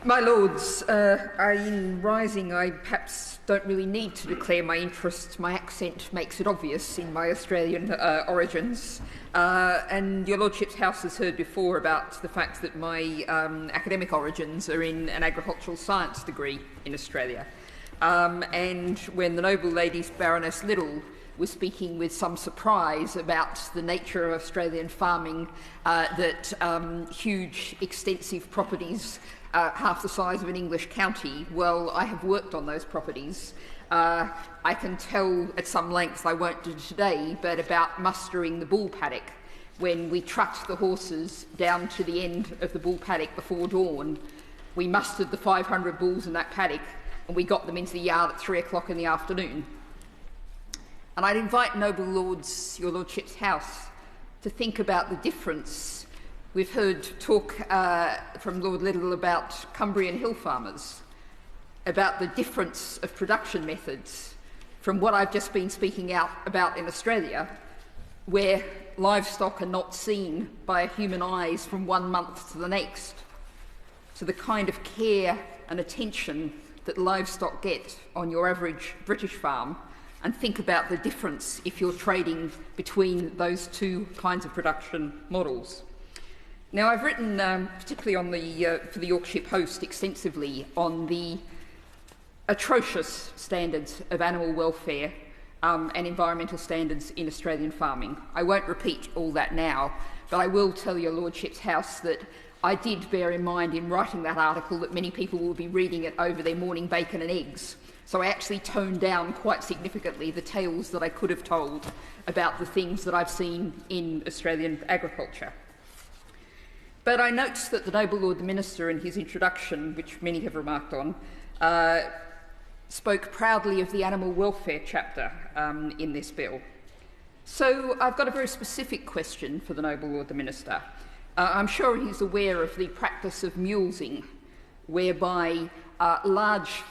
My Lords, in rising, I perhaps don't really need to declare my interest. My accent makes it obvious in my Australian origins. And your Lordship's House has heard before about the fact that my academic origins are in an agricultural science degree in Australia. And when the noble lady Baroness Liddell was speaking with some surprise about the nature of Australian farming, that huge, extensive properties, half the size of an English county, well, I have worked on those properties. I can tell at some length, I won't do today, but about mustering the bull paddock when we trucked the horses down to the end of the bull paddock before dawn. We mustered the 500 bulls in that paddock and we got them into the yard at 3 o'clock in the afternoon. And I'd invite noble lords, your Lordship's House, to think about the difference. We've heard talk from Lord Liddell about Cumbrian hill farmers, about the difference of production methods from what I've just been speaking out about in Australia, where livestock are not seen by human eyes from 1 month to the next, to the kind of care and attention that livestock get on your average British farm, and think about the difference if you're trading between those two kinds of production models. Now, I've written, particularly on for the Yorkshire Post, extensively on the atrocious standards of animal welfare and environmental standards in Australian farming. I won't repeat all that now, but I will tell your Lordship's House that I did bear in mind in writing that article that many people will be reading it over their morning bacon and eggs. So I actually toned down quite significantly the tales that I could have told about the things that I've seen in Australian agriculture. But I note that the noble Lord the Minister in his introduction, which many have remarked on, spoke proudly of the animal welfare chapter in this bill. So I've got a very specific question for the noble Lord the Minister. I'm sure he's aware of the practice of mulesing, whereby large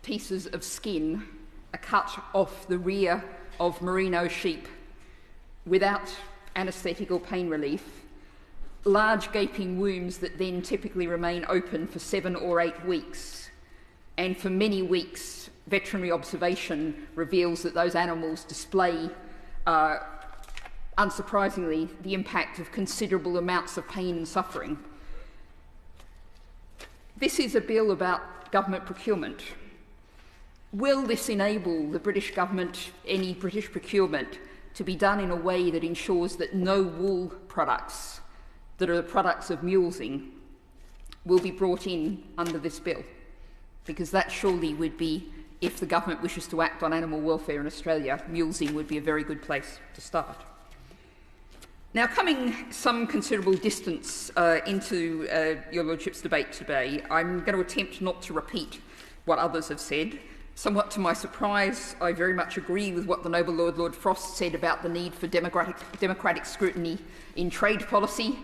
pieces of skin are cut off the rear of merino sheep without anaesthetic or pain relief, large gaping wounds that then typically remain open for 7 or 8 weeks. And for many weeks, veterinary observation reveals that those animals display, unsurprisingly, the impact of considerable amounts of pain and suffering. This is a bill about government procurement. Will this enable the British government, any British procurement, to be done in a way that ensures that no wool products that are the products of mulesing will be brought in under this bill? Because that surely would be, if the government wishes to act on animal welfare in Australia, mulesing would be a very good place to start. Now, coming some considerable distance into your Lordship's debate today, I'm going to attempt not to repeat what others have said. Somewhat to my surprise, I very much agree with what the noble Lord Frost said about the need for democratic scrutiny in trade policy,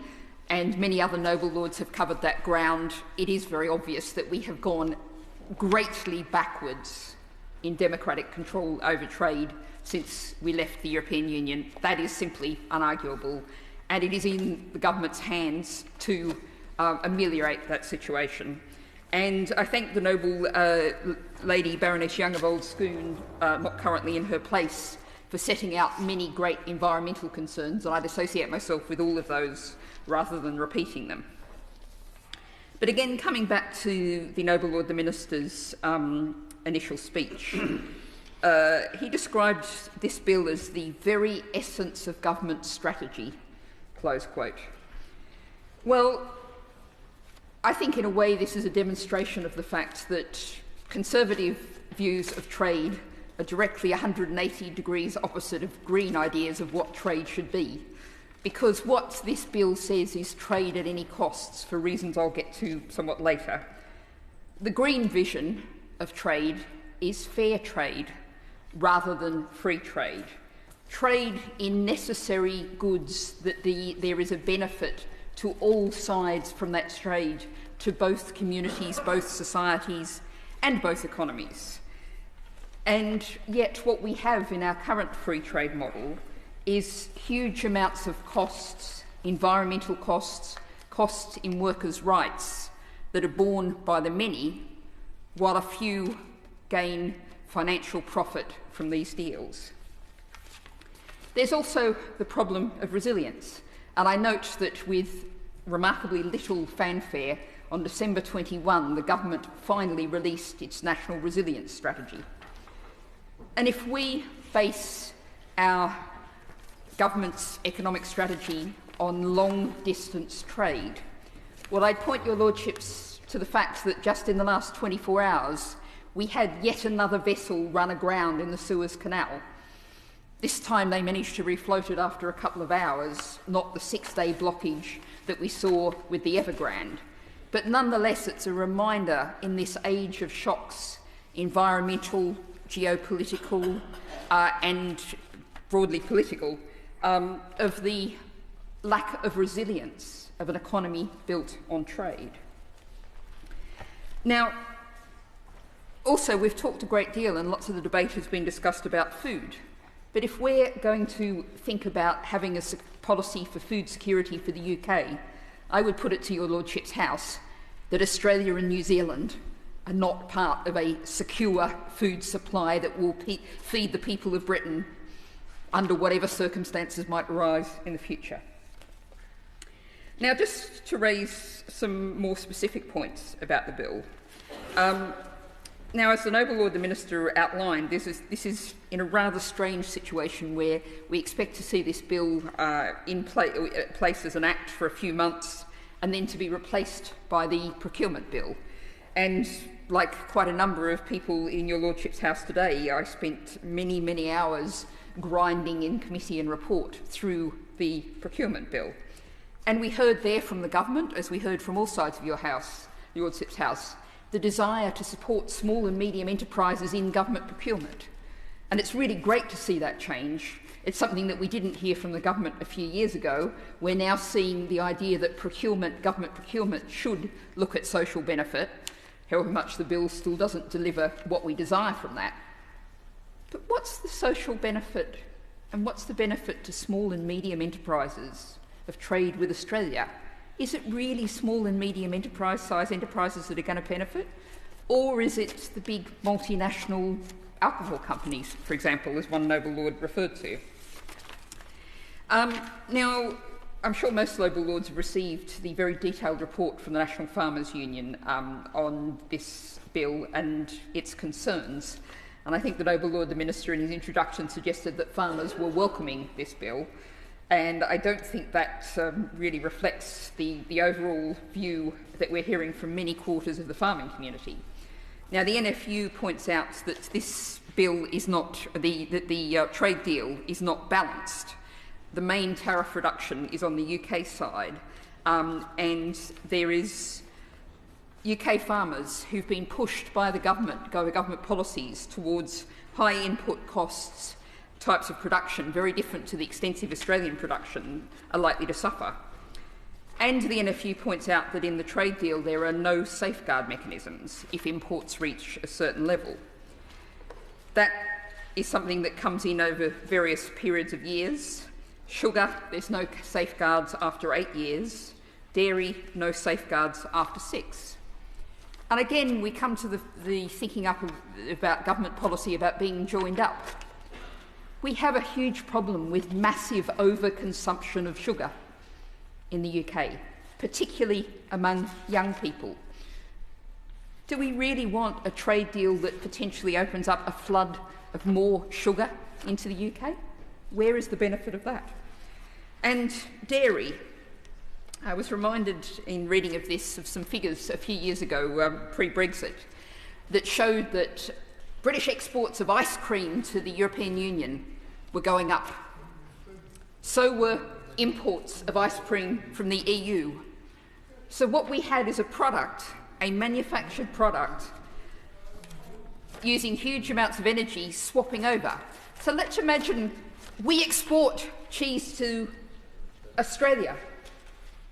and many other noble lords have covered that ground. It is very obvious that we have gone greatly backwards in democratic control over trade since we left the European Union. That is simply unarguable, and it is in the government's hands to ameliorate that situation. And I thank the noble lady Baroness Young of Old Scone, not currently in her place, for setting out many great environmental concerns, and I'd associate myself with all of those rather than repeating them. But again, coming back to the noble Lord the Minister's initial speech, he described this bill as the very essence of government strategy, close quote. Well, I think in a way this is a demonstration of the fact that conservative views of trade are directly 180 degrees opposite of green ideas of what trade should be. Because what this bill says is trade at any costs, for reasons I'll get to somewhat later. The green vision of trade is fair trade rather than free trade. Trade in necessary goods that there is a benefit to all sides from that trade, to both communities, both societies, and both economies. And yet what we have in our current free trade model is huge amounts of costs, environmental costs, costs in workers' rights, that are borne by the many, while a few gain financial profit from these deals. There's also the problem of resilience, and I note that with remarkably little fanfare, on December 21, the government finally released its National Resilience Strategy. And if we base our government's economic strategy on long-distance trade, well, I'd point your lordships to the fact that just in the last 24 hours, we had yet another vessel run aground in the Suez Canal. This time they managed to refloat it after a couple of hours, not the 6-day blockage that we saw with the Evergrande. But nonetheless, it's a reminder in this age of shocks, environmental, geopolitical, and broadly political, of the lack of resilience of an economy built on trade. Now, also, we've talked a great deal, and lots of the debate has been discussed about food. But if we're going to think about having a policy for food security for the UK, I would put it to your lordship's house that Australia and New Zealand are not part of a secure food supply that will feed the people of Britain under whatever circumstances might arise in the future. Now, just to raise some more specific points about the bill. Now, as the Noble Lord the Minister outlined, this is in a rather strange situation where we expect to see this bill in place as an act for a few months and then to be replaced by the procurement bill. And like quite a number of people in your lordship's house today, I spent many, many hours grinding in committee and report through the procurement bill. And we heard there from the government, as we heard from all sides of your lordship's house, the desire to support small and medium enterprises in government procurement. And it's really great to see that change. It's something that we didn't hear from the government a few years ago. We're now seeing the idea that government procurement should look at social benefit, however much the bill still doesn't deliver what we desire from that. But what's the social benefit, and what's the benefit to small and medium enterprises of trade with Australia? Is it really small and medium size enterprises that are going to benefit? Or is it the big multinational alcohol companies, for example, as one noble lord referred to? Now, I'm sure most noble lords have received the very detailed report from the National Farmers Union on this bill and its concerns. And I think the Noble Lord the Minister in his introduction suggested that farmers were welcoming this bill. And I don't think that really reflects the overall view that we're hearing from many quarters of the farming community. Now, the NFU points out that this bill is not, the trade deal is not balanced. The main tariff reduction is on the UK side, and there is UK farmers who've been pushed by the government policies towards high input costs types of production, very different to the extensive Australian production, are likely to suffer. And the NFU points out that in the trade deal there are no safeguard mechanisms if imports reach a certain level. That is something that comes in over various periods of years. Sugar, there's no safeguards after 8 years. Dairy, no safeguards after 6. And again, we come to the thinking up about government policy about being joined up. We have a huge problem with massive overconsumption of sugar in the UK, particularly among young people. Do we really want a trade deal that potentially opens up a flood of more sugar into the UK? Where is the benefit of that? And dairy. I was reminded in reading of this of some figures a few years ago, pre-Brexit, that showed that British exports of ice cream to the European Union were going up. So were imports of ice cream from the EU. So what we had is a product, a manufactured product, using huge amounts of energy, swapping over. So let's imagine we export cheese to Australia,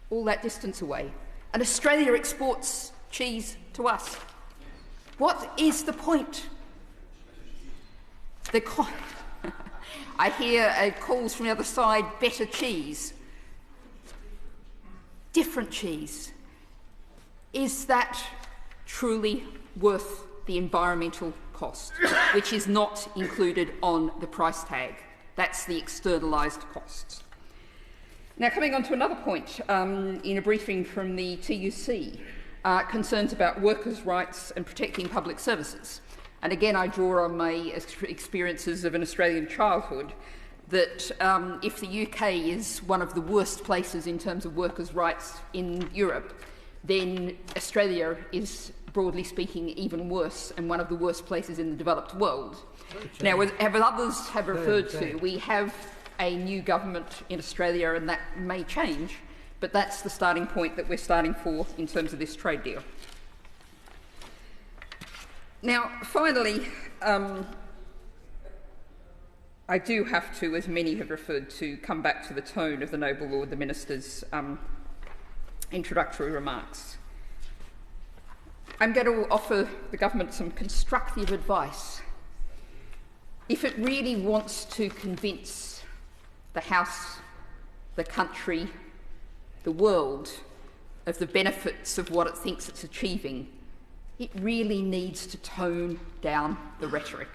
all that distance away, and Australia exports cheese to us. What is the point? I hear calls from the other side, better cheese. Different cheese. Is that truly worth the environmental cost, which is not included on the price tag? That's the externalised costs. Now, coming on to another point, in a briefing from the TUC, concerns about workers' rights and protecting public services. And again, I draw on my experiences of an Australian childhood that if the UK is one of the worst places in terms of workers' rights in Europe, then Australia is, broadly speaking, even worse and one of the worst places in the developed world. Now, as others have referred to, we have a new government in Australia and that may change, but that's the starting point that we're starting for in terms of this trade deal. Now, finally, I do have to, as many have referred to, come back to the tone of the Noble Lord, the Minister's introductory remarks. I'm going to offer the government some constructive advice. If it really wants to convince the House, the country, the world of the benefits of what it thinks it's achieving, it really needs to tone down the rhetoric.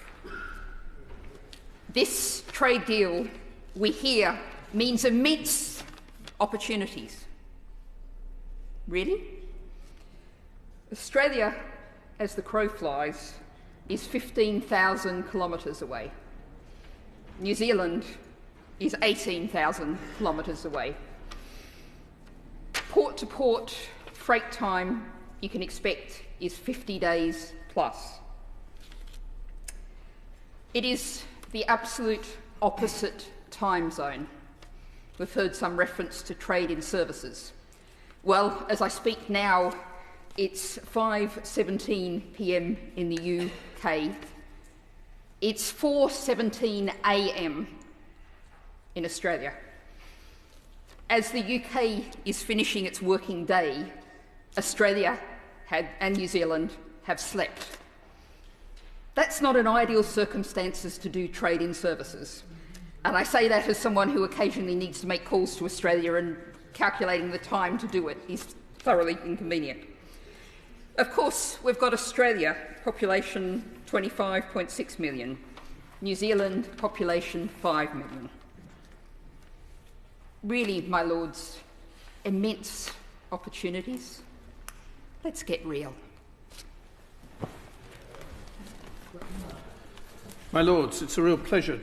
This trade deal, we hear, means immense opportunities. Really? Australia, as the crow flies, is 15,000 kilometres away. New Zealand is 18,000 kilometres away. Port to port freight time you can expect is 50 days plus. It is the absolute opposite time zone. We've heard some reference to trade in services. Well, as I speak now, it's 5:17 p.m. in the UK. It's 4:17 a.m. in Australia. As the UK is finishing its working day, Australia and New Zealand have slept. That's not an ideal circumstances to do trade in services. And I say that as someone who occasionally needs to make calls to Australia, and calculating the time to do it is thoroughly inconvenient. Of course, we've got Australia, population 25.6 million. New Zealand, population 5 million. Really, my lords, immense opportunities. Let's get real. My lords, it's a real pleasure